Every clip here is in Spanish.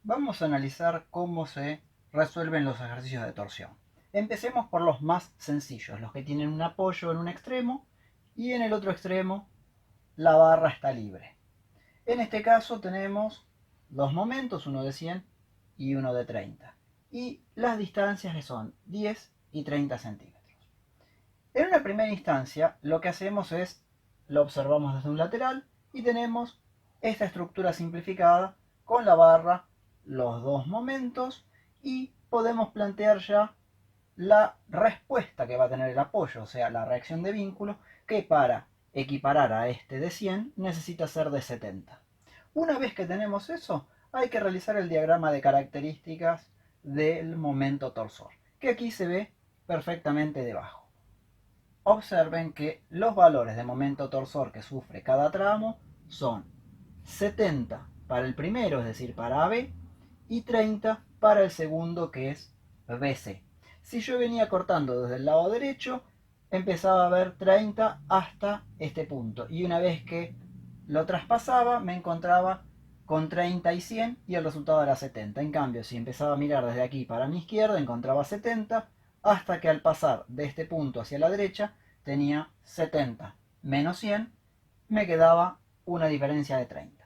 Vamos a analizar cómo se resuelven los ejercicios de torsión. Empecemos por los más sencillos, los que tienen un apoyo en un extremo y en el otro extremo la barra está libre. En este caso tenemos dos momentos, uno de 100 y uno de 30. Y las distancias que son 10 y 30 centímetros. En una primera instancia lo que hacemos es, lo observamos desde un lateral y tenemos esta estructura simplificada con la barra, los dos momentos y podemos plantear ya la respuesta que va a tener el apoyo, o sea, la reacción de vínculo, que para equiparar a este de 100 necesita ser de 70. Una vez que tenemos eso, hay que realizar el diagrama de características del momento torsor, que aquí se ve perfectamente debajo. Observen que los valores de momento torsor que sufre cada tramo son 70 para el primero, es decir, para AB, y 30 para el segundo, que es BC. Si yo venía cortando desde el lado derecho, empezaba a ver 30 hasta este punto. Y una vez que lo traspasaba, me encontraba con 30 y 100 y el resultado era 70. En cambio, si empezaba a mirar desde aquí para mi izquierda, encontraba 70 hasta que al pasar de este punto hacia la derecha tenía 70 menos 100, me quedaba una diferencia de 30.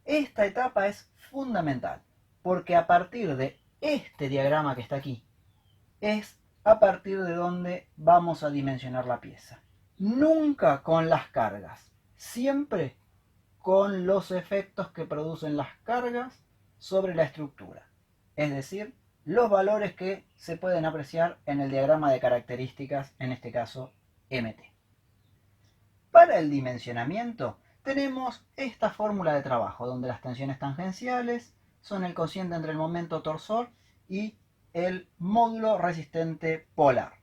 Esta etapa es fundamental porque a partir de este diagrama que está aquí es a partir de donde vamos a dimensionar la pieza. Nunca con las cargas, siempre con los efectos que producen las cargas sobre la estructura, es decir, los valores que se pueden apreciar en el diagrama de características, en este caso MT. Para el dimensionamiento tenemos esta fórmula de trabajo, donde las tensiones tangenciales son el cociente entre el momento torsor y el módulo resistente polar.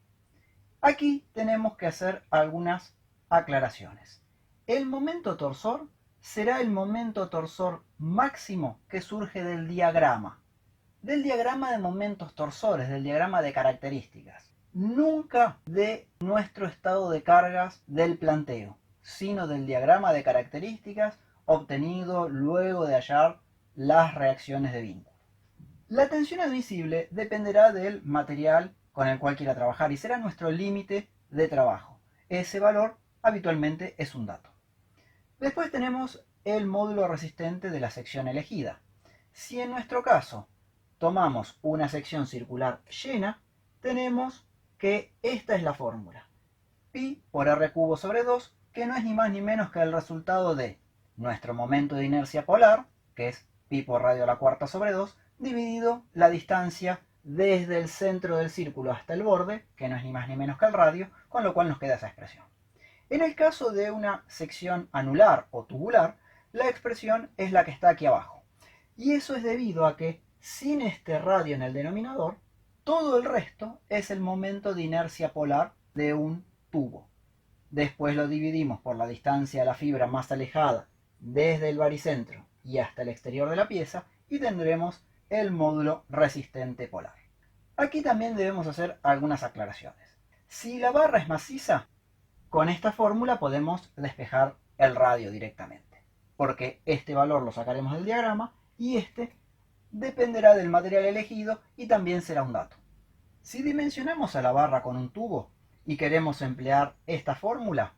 Aquí tenemos que hacer algunas aclaraciones. El momento torsor será el momento torsor máximo que surge del diagrama de momentos torsores, del diagrama de características. Nunca de nuestro estado de cargas del planteo, sino del diagrama de características obtenido luego de hallar las reacciones de vínculo. La tensión admisible dependerá del material con el cual quiera trabajar y será nuestro límite de trabajo. Ese valor habitualmente es un dato. Después tenemos el módulo resistente de la sección elegida. Si en nuestro caso tomamos una sección circular llena, tenemos que esta es la fórmula. Pi por r cubo sobre 2, que no es ni más ni menos que el resultado de nuestro momento de inercia polar, que es pi por radio a la cuarta sobre 2, dividido la distancia desde el centro del círculo hasta el borde, que no es ni más ni menos que el radio, con lo cual nos queda esa expresión. En el caso de una sección anular o tubular, la expresión es la que está aquí abajo. Y eso es debido a que sin este radio en el denominador, todo el resto es el momento de inercia polar de un tubo. Después lo dividimos por la distancia de la fibra más alejada desde el baricentro y hasta el exterior de la pieza y tendremos el módulo resistente polar. Aquí también debemos hacer algunas aclaraciones. Si la barra es maciza, con esta fórmula podemos despejar el radio directamente, porque este valor lo sacaremos del diagrama y este dependerá del material elegido y también será un dato. Si dimensionamos a la barra con un tubo y queremos emplear esta fórmula,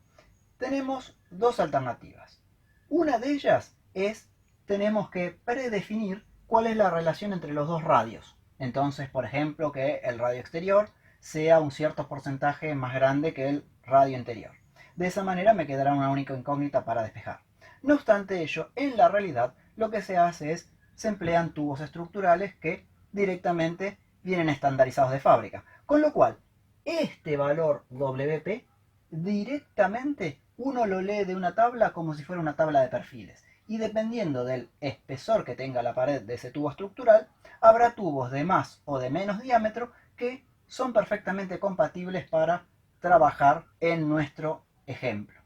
tenemos dos alternativas. Una de ellas es, tenemos que predefinir cuál es la relación entre los dos radios. Entonces, por ejemplo, que el radio exterior sea un cierto porcentaje más grande que el radio interior. De esa manera me quedará una única incógnita para despejar. No obstante ello, en la realidad lo que se hace es, se emplean tubos estructurales que directamente vienen estandarizados de fábrica. Con lo cual, este valor WP directamente uno lo lee de una tabla como si fuera una tabla de perfiles. Y dependiendo del espesor que tenga la pared de ese tubo estructural, habrá tubos de más o de menos diámetro que son perfectamente compatibles para trabajar en nuestro ejemplo.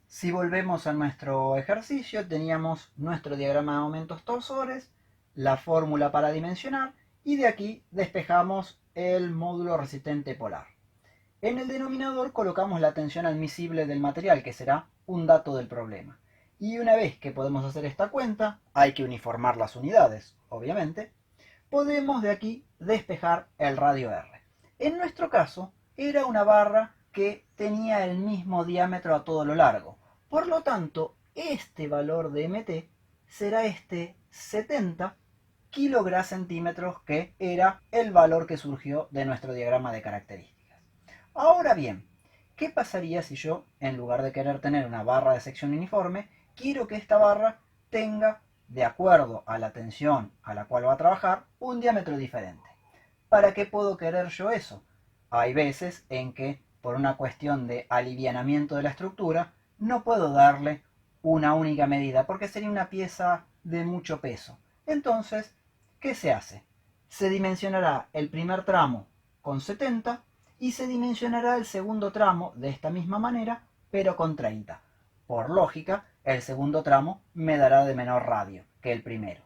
Si volvemos a nuestro ejercicio, teníamos nuestro diagrama de momentos torsores, la fórmula para dimensionar y de aquí despejamos el módulo resistente polar. En el denominador colocamos la tensión admisible del material, que será un dato del problema. Y una vez que podemos hacer esta cuenta, hay que uniformar las unidades, obviamente, podemos de aquí despejar el radio R. En nuestro caso, era una barra que tenía el mismo diámetro a todo lo largo. Por lo tanto, este valor de MT será este 70 kilograms-centímetros, que era el valor que surgió de nuestro diagrama de características. Ahora bien, ¿qué pasaría si yo, en lugar de querer tener una barra de sección uniforme, quiero que esta barra tenga, de acuerdo a la tensión a la cual va a trabajar, un diámetro diferente? ¿Para qué puedo querer yo eso? Hay veces en que, por una cuestión de alivianamiento de la estructura, no puedo darle una única medida, porque sería una pieza de mucho peso. Entonces, ¿qué se hace? Se dimensionará el primer tramo con 70 y se dimensionará el segundo tramo de esta misma manera, pero con 30. Por lógica, el segundo tramo me dará de menor radio que el primero.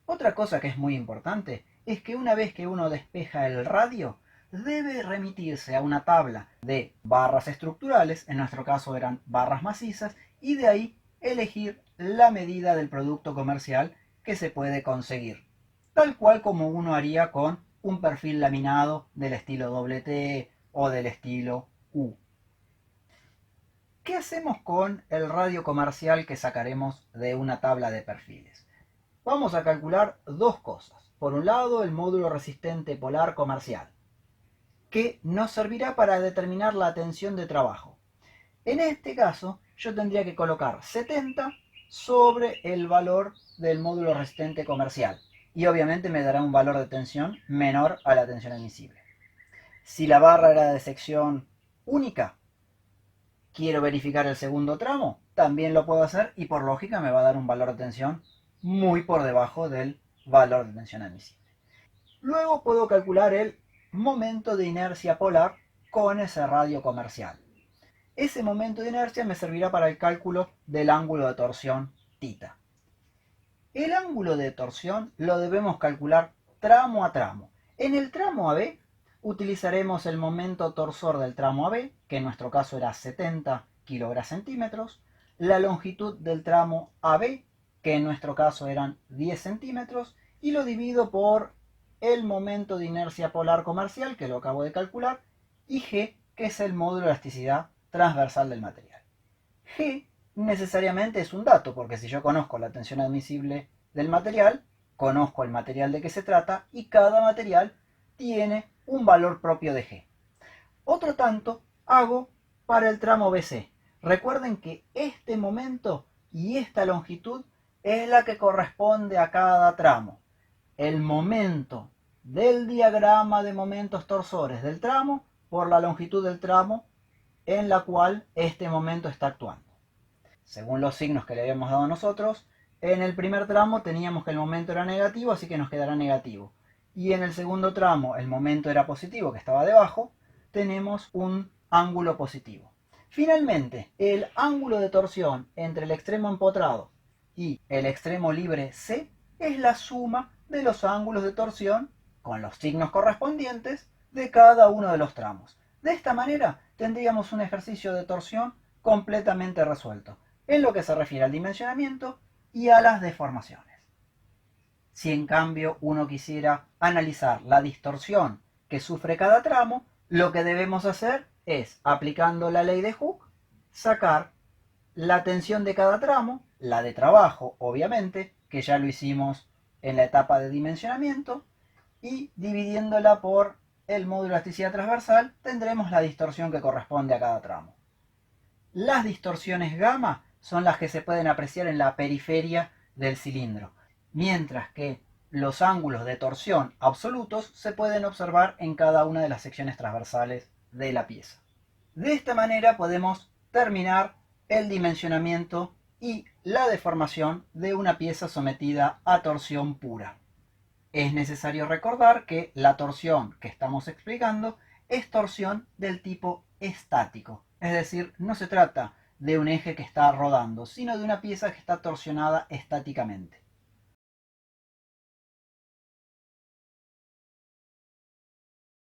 Otra cosa que es muy importante es que una vez que uno despeja el radio, debe remitirse a una tabla de barras estructurales, en nuestro caso eran barras macizas, y de ahí elegir la medida del producto comercial que se puede conseguir, tal cual como uno haría con un perfil laminado del estilo T o del estilo U. ¿Qué hacemos con el radio comercial que sacaremos de una tabla de perfiles? Vamos a calcular dos cosas. Por un lado, el módulo resistente polar comercial, que nos servirá para determinar la tensión de trabajo. En este caso, yo tendría que colocar 70 sobre el valor del módulo resistente comercial, y obviamente me dará un valor de tensión menor a la tensión admisible. Si la barra era de sección única, quiero verificar el segundo tramo, también lo puedo hacer y por lógica me va a dar un valor de tensión muy por debajo del valor de tensión admisible. Luego puedo calcular el momento de inercia polar con ese radio comercial. Ese momento de inercia me servirá para el cálculo del ángulo de torsión θ. El ángulo de torsión lo debemos calcular tramo a tramo. En el tramo AB utilizaremos el momento torsor del tramo AB, que en nuestro caso era 70 kilograms-centímetros, la longitud del tramo AB, que en nuestro caso eran 10 centímetros, y lo divido por el momento de inercia polar comercial, que lo acabo de calcular, y G, que es el módulo de elasticidad transversal del material. G necesariamente es un dato, porque si yo conozco la tensión admisible del material, conozco el material de que se trata y cada material tiene un valor propio de G. Otro tanto hago para el tramo BC. Recuerden que este momento y esta longitud es la que corresponde a cada tramo. El momento del diagrama de momentos torsores del tramo por la longitud del tramo en la cual este momento está actuando. Según los signos que le habíamos dado nosotros, en el primer tramo teníamos que el momento era negativo, así que nos quedará negativo. Y en el segundo tramo el momento era positivo, que estaba debajo, tenemos un ángulo positivo. Finalmente, el ángulo de torsión entre el extremo empotrado y el extremo libre C es la suma de los ángulos de torsión con los signos correspondientes de cada uno de los tramos. De esta manera tendríamos un ejercicio de torsión completamente resuelto en lo que se refiere al dimensionamiento y a las deformaciones. Si en cambio uno quisiera analizar la distorsión que sufre cada tramo, lo que debemos hacer es, aplicando la ley de Hooke, sacar la tensión de cada tramo, la de trabajo obviamente, que ya lo hicimos en la etapa de dimensionamiento, y dividiéndola por el módulo de elasticidad transversal, tendremos la distorsión que corresponde a cada tramo. Las distorsiones gamma son las que se pueden apreciar en la periferia del cilindro, mientras que los ángulos de torsión absolutos se pueden observar en cada una de las secciones transversales de la pieza. De esta manera podemos terminar el dimensionamiento y la deformación de una pieza sometida a torsión pura. Es necesario recordar que la torsión que estamos explicando es torsión del tipo estático, es decir, no se trata de un eje que está rodando, sino de una pieza que está torsionada estáticamente.